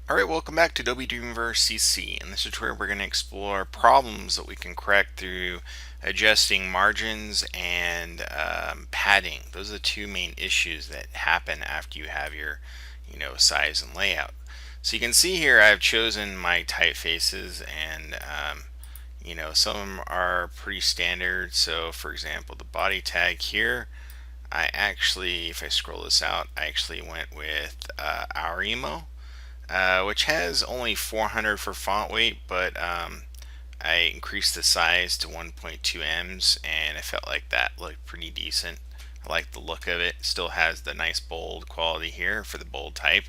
Alright, welcome back to Adobe Dreamweaver CC. In this tutorial we're going to explore problems that we can correct through adjusting margins and padding. Those are the two main issues that happen after you have your size and layout. So you can see here I've chosen my typefaces and some of them are pretty standard. So for example, the body tag here, if I scroll this out, I actually went with Our Emo, which has only 400 for font weight, but I increased the size to 1.2 ems, and I felt like that looked pretty decent. I like the look of it. Still has the nice bold quality here for the bold type.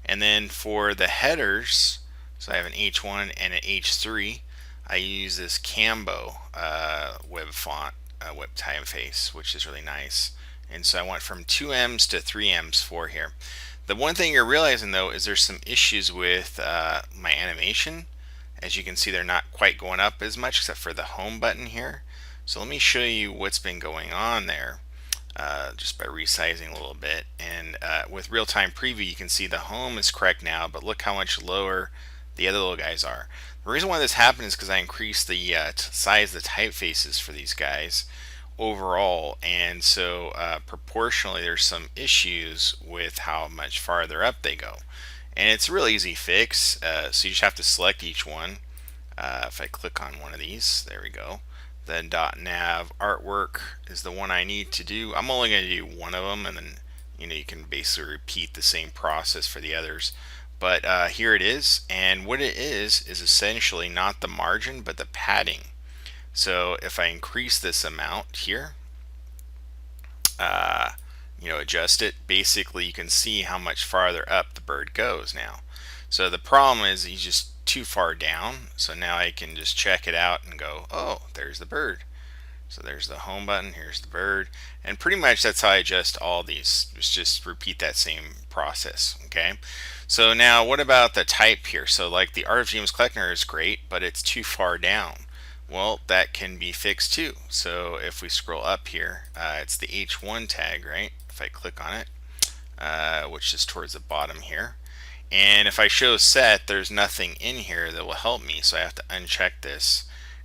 And then for the headers, so I have an H1 and an H3. I use this Cambo web font, web typeface, which is really nice. And so I went from 2 ems to 3 ems for here. The one thing you're realizing though is there's some issues with my animation. As you can see, they're not quite going up as much except for the home button here. So let me show you what's been going on there just by resizing a little bit. And with real-time preview, you can see the home is correct now, but look how much lower the other little guys are. The reason why this happened is because I increased the size of the typefaces for these guys overall, and so proportionally there's some issues with how much farther up they go, and it's a real easy fix. So you just have to select each one. If I click on one of these, there we go. Then .nav artwork is the one I need to do. I'm only going to do one of them, and then you can basically repeat the same process for the others. But here it is, and what it is essentially not the margin but the padding. So if I increase this amount here, adjust it, basically you can see how much farther up the bird goes now. So the problem is he's just too far down. So now I can just check it out and go, oh, there's the bird. So there's the home button, here's the bird, and pretty much that's how I adjust all these. Just repeat that same process, okay? So now what about the type here? So like the Art of James Kleckner is great, but it's too far down. Well, that can be fixed too. So if we scroll up here, it's the H1 tag, right? If I click on it, which is towards the bottom here. And if I show set, there's nothing in here that will help me. So I have to uncheck this,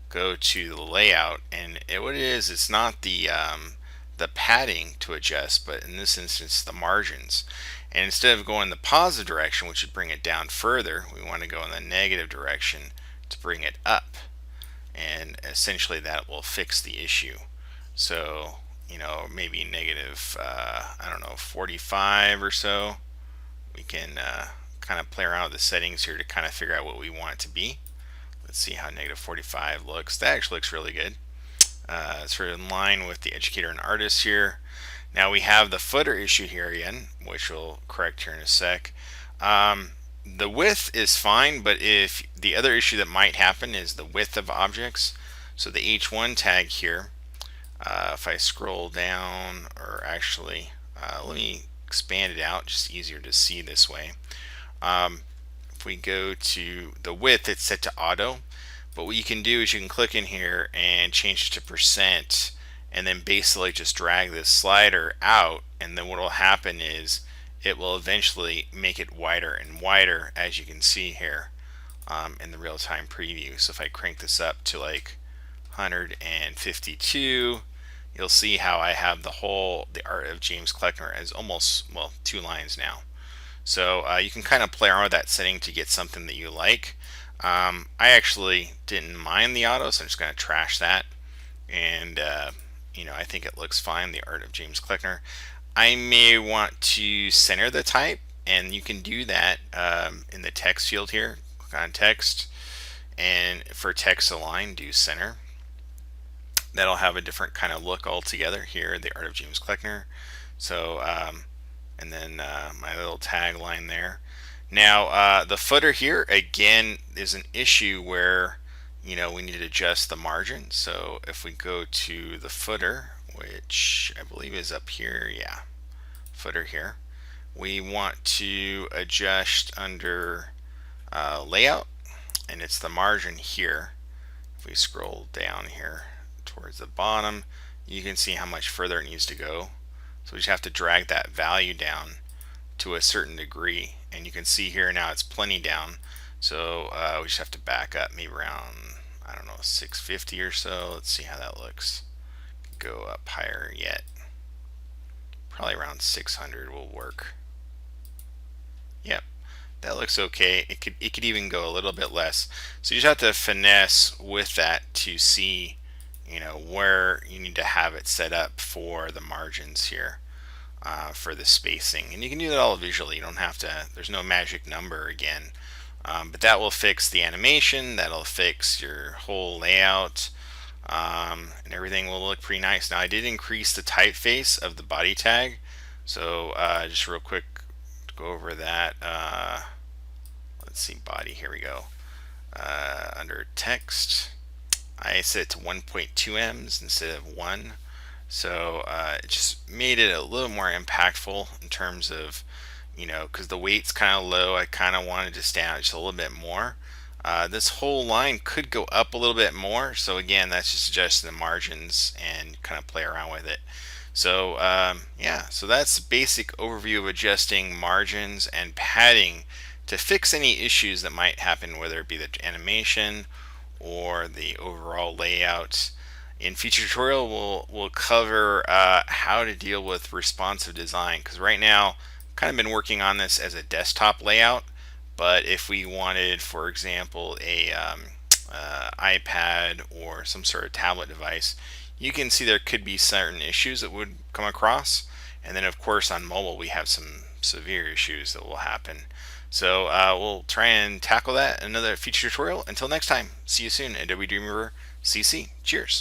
go to the layout, and what it is, it's not the padding to adjust, but in this instance, the margins. And instead of going the positive direction, which would bring it down further, we want to go in the negative direction to bring it up. And essentially that will fix the issue. So maybe negative I don't know, 45 or so. We can kind of play around with the settings here to kind of figure out what we want it to be. Let's see how negative 45 looks. That actually looks really good. It's sort of in line with the educator and artist here. Now we have the footer issue here again, which we'll correct here in a sec. The width is fine, but if the other issue that might happen is the width of objects. So the H1 tag here, if I scroll down, or actually let me expand it out, just easier to see this way. If we go to the width, it's set to auto, but what you can do is you can click in here and change it to percent, and then basically just drag this slider out, and then what will happen is it will eventually make it wider and wider, as you can see here in the real-time preview. So if I crank this up to like 152, you'll see how I have the Art of James Kleckner as almost, well, 2 lines now. So you can kind of play around with that setting to get something that you like. I actually didn't mind the auto, so I'm just going to trash that. And I think it looks fine, the Art of James Kleckner. I may want to center the type, and you can do that in the text field here. Click on text, and for text align, do center. That'll have a different kind of look altogether here, the Art of James Kleckner. So and then my little tagline there. Now the footer here again is an issue where we need to adjust the margin. So if we go to the footer, which I believe is up here, yeah, footer here, we want to adjust under layout, and it's the margin here. If we scroll down here towards the bottom, you can see how much further it needs to go. So we just have to drag that value down to a certain degree, and you can see here now it's plenty down. So we just have to back up maybe around, I don't know, 650 or so. Let's see how that looks. Go up higher yet. Probably around 600 will work. Yep, that looks okay. It could even go a little bit less. So you just have to finesse with that to see, where you need to have it set up for the margins here. For the spacing, and you can do that all visually. You don't have to, there's no magic number again, but that will fix the animation, that'll fix your whole layout, and everything will look pretty nice. Now I did increase the typeface of the body tag, so just real quick to go over that. Let's see, body, here we go. Under text, I set it to 1.2 ems instead of 1. So it just made it a little more impactful in terms of, because the weight's kind of low, I kind of wanted to stand out just a little bit more. This whole line could go up a little bit more. So again, that's just adjusting the margins and kind of play around with it. So yeah, so that's the basic overview of adjusting margins and padding to fix any issues that might happen, whether it be the animation or the overall layout. In future tutorial, we'll cover how to deal with responsive design, because right now kind of been working on this as a desktop layout, but if we wanted, for example, a iPad or some sort of tablet device, you can see there could be certain issues that would come across, and then of course on mobile we have some severe issues that will happen. So we'll try and tackle that in another future tutorial. Until next time, see you soon. Adobe Dreamweaver CC. Cheers.